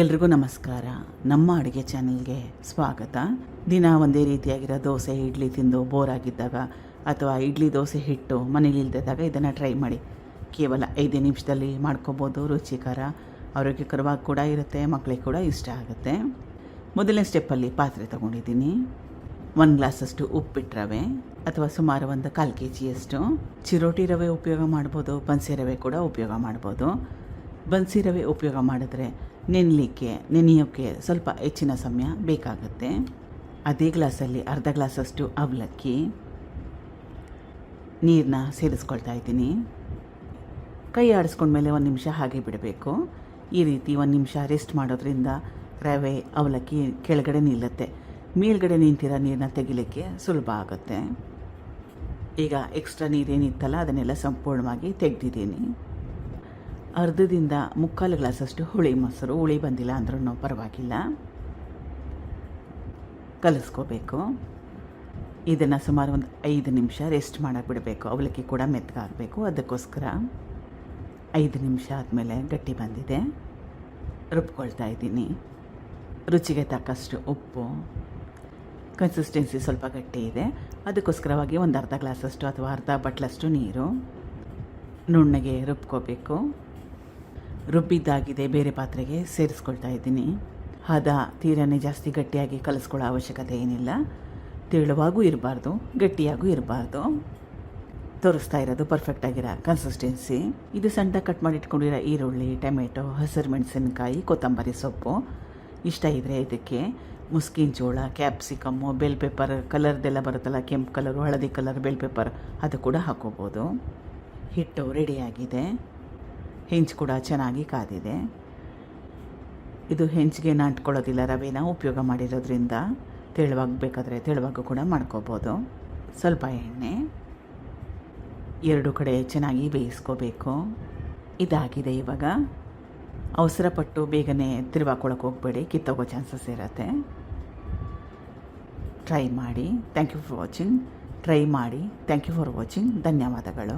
ಎಲ್ರಿಗೂ ನಮಸ್ಕಾರ. ನಮ್ಮ ಅಡುಗೆ ಚಾನೆಲ್ಗೆ ಸ್ವಾಗತ. ದಿನ ಒಂದೇ ರೀತಿಯಾಗಿರೋ ದೋಸೆ ಇಡ್ಲಿ ತಿಂದು ಬೋರ್ ಆಗಿದ್ದಾಗ ಅಥವಾ ಇಡ್ಲಿ ದೋಸೆ ಹಿಟ್ಟು ಮನೇಲಿ ಇಲ್ದಿದ್ದಾಗ ಇದನ್ನು ಟ್ರೈ ಮಾಡಿ. ಕೇವಲ 5 ನಿಮಿಷದಲ್ಲಿ ಮಾಡ್ಕೋಬೋದು. ರುಚಿಕರ, ಆರೋಗ್ಯಕರವಾಗಿ ಕೂಡ ಇರುತ್ತೆ, ಮಕ್ಕಳಿಗೆ ಕೂಡ ಇಷ್ಟ ಆಗುತ್ತೆ. ಮೊದಲನೇ ಸ್ಟೆಪ್ಪಲ್ಲಿ ಪಾತ್ರೆ ತೊಗೊಂಡಿದ್ದೀನಿ. 1 ಗ್ಲಾಸಷ್ಟು ಉಪ್ಪಿಟ್ಟು ರವೆ ಅಥವಾ ಸುಮಾರು ಒಂದು 1/4 kg ಚಿರೋಟಿ ರವೆ ಉಪಯೋಗ ಮಾಡ್ಬೋದು. ಬನ್ಸಿ ರವೆ ಕೂಡ ಉಪಯೋಗ ಮಾಡ್ಬೋದು. ಬನ್ಸಿ ರವೆ ಉಪಯೋಗ ಮಾಡಿದ್ರೆ ನೆನೆಯೋಕ್ಕೆ ಸ್ವಲ್ಪ ಹೆಚ್ಚಿನ ಸಮಯ ಬೇಕಾಗುತ್ತೆ. ಅದೇ ಗ್ಲಾಸಲ್ಲಿ ಅರ್ಧ ಗ್ಲಾಸಷ್ಟು ಅವಲಕ್ಕಿ ನೀರನ್ನ ಸೇರಿಸ್ಕೊಳ್ತಾ ಇದ್ದೀನಿ. ಕೈ ಆಡಿಸ್ಕೊಂಡ್ಮೇಲೆ 1 ನಿಮಿಷ ಹಾಗೆ ಬಿಡಬೇಕು. ಈ ರೀತಿ 1 ನಿಮಿಷ ರೆಸ್ಟ್ ಮಾಡೋದ್ರಿಂದ ರವೆ ಅವಲಕ್ಕಿ ಕೆಳಗಡೆ ನಿಲ್ಲುತ್ತೆ. ಮೇಲ್ಗಡೆ ನಿಂತಿರೋ ನೀರನ್ನ ತೆಗಿಲಿಕ್ಕೆ ಸುಲಭ ಆಗುತ್ತೆ. ಈಗ ಎಕ್ಸ್ಟ್ರಾ ನೀರೇನಿತ್ತಲ್ಲ ಅದನ್ನೆಲ್ಲ ಸಂಪೂರ್ಣವಾಗಿ ತೆಗೆದಿದ್ದೀನಿ. ಅರ್ಧದಿಂದ 3/4 ಗ್ಲಾಸಷ್ಟು ಹುಳಿ ಮೊಸರು, ಹುಳಿ ಬಂದಿಲ್ಲ ಅಂದ್ರೂ ಪರವಾಗಿಲ್ಲ, ಕಲಿಸ್ಕೋಬೇಕು. ಇದನ್ನು ಸುಮಾರು ಒಂದು 5 ನಿಮಿಷ ರೆಸ್ಟ್ ಮಾಡೋಕ್ಕೆ ಬಿಡಬೇಕು. ಅವಲಕ್ಕಿ ಕೂಡ ಮೆತ್ತಗಾಗಬೇಕು. ಅದಕ್ಕೋಸ್ಕರ 5 ನಿಮಿಷ ಆದಮೇಲೆ ಗಟ್ಟಿ ಬಂದಿದೆ. ರುಬ್ಕೊಳ್ತಾ ಇದ್ದೀನಿ. ರುಚಿಗೆ ತಕ್ಕಷ್ಟು ಉಪ್ಪು. ಕನ್ಸಿಸ್ಟೆನ್ಸಿ ಸ್ವಲ್ಪ ಗಟ್ಟಿ ಇದೆ, ಅದಕ್ಕೋಸ್ಕರವಾಗಿ ಒಂದು ಅರ್ಧ ಗ್ಲಾಸಷ್ಟು ಅಥವಾ ಅರ್ಧ ಬಟ್ಲಷ್ಟು ನೀರು. ನುಣ್ಣಗೆ ರುಬ್ಕೋಬೇಕು. ರುಬ್ಬಿದ್ದಾಗಿದೆ ಬೇರೆ ಪಾತ್ರೆಗೆ ಸೇರಿಸ್ಕೊಳ್ತಾ ಇದ್ದೀನಿ. ಹದ ತೀರನೇ ಜಾಸ್ತಿ ಗಟ್ಟಿಯಾಗಿ ಕಲಿಸ್ಕೊಳ್ಳೋ ಅವಶ್ಯಕತೆ ಏನಿಲ್ಲ. ತೆಳುವಾಗೂ ಇರಬಾರ್ದು, ಗಟ್ಟಿಯಾಗೂ ಇರಬಾರ್ದು. ತೋರಿಸ್ತಾ ಇರೋದು ಪರ್ಫೆಕ್ಟಾಗಿರೋ ಕನ್ಸಿಸ್ಟೆನ್ಸಿ. ಇದು ಸಣ್ಣ ಕಟ್ ಮಾಡಿ ಇಟ್ಕೊಂಡಿರೋ ಈರುಳ್ಳಿ, ಟೊಮೆಟೊ, ಹಸಿರು ಮೆಣಸಿನಕಾಯಿ, ಕೊತ್ತಂಬರಿ ಸೊಪ್ಪು. ಇಷ್ಟ ಇದ್ದರೆ ಇದಕ್ಕೆ ಮುಸ್ಕಿನ ಜೋಳ, ಕ್ಯಾಪ್ಸಿಕಮ್ಮು, ಬೆಲ್ ಪೆಪ್ಪರ್, ಕಲರ್ದೆಲ್ಲ ಬರುತ್ತಲ್ಲ, ಕೆಂಪು ಕಲರು, ಹಳದಿ ಕಲರ್, ಬೆಲ್ ಪೆಪ್ಪರ್ ಅದು ಕೂಡ ಹಾಕ್ಕೋಬೋದು. ಹಿಟ್ಟು ರೆಡಿಯಾಗಿದೆ. ಹೆಂಚು ಕೂಡ ಚೆನ್ನಾಗಿ ಕಾದಿದೆ. ಇದು ಹೆಂಚಿಗೆ ನಾಟ್ಕೊಳ್ಳೋದಿಲ್ಲ, ರವೆನ ಉಪಯೋಗ ಮಾಡಿರೋದ್ರಿಂದ ತೆಳುವಾಗಿ ಬೇಕಾದರೆ ತೆಳುವಾಗೂ ಕೂಡ ಮಾಡ್ಕೋಬೋದು. ಸ್ವಲ್ಪ ಎಣ್ಣೆ, 2 ಕಡೆ ಚೆನ್ನಾಗಿ ಬೇಯಿಸ್ಕೋಬೇಕು. ಇದಾಗಿದೆ. ಇವಾಗ ಅವಸರಪಟ್ಟು ಬೇಗನೆ ತಿರುವಾಕೊಳ್ಳೋಕೆ ಹೋಗಬೇಡಿ, ಕಿತ್ತೋಗೋ ಚಾನ್ಸಸ್ ಇರುತ್ತೆ. ಟ್ರೈ ಮಾಡಿ. Thank you for watching. Try ಮಾಡಿ. Thank you for watching. ಧನ್ಯವಾದಗಳು.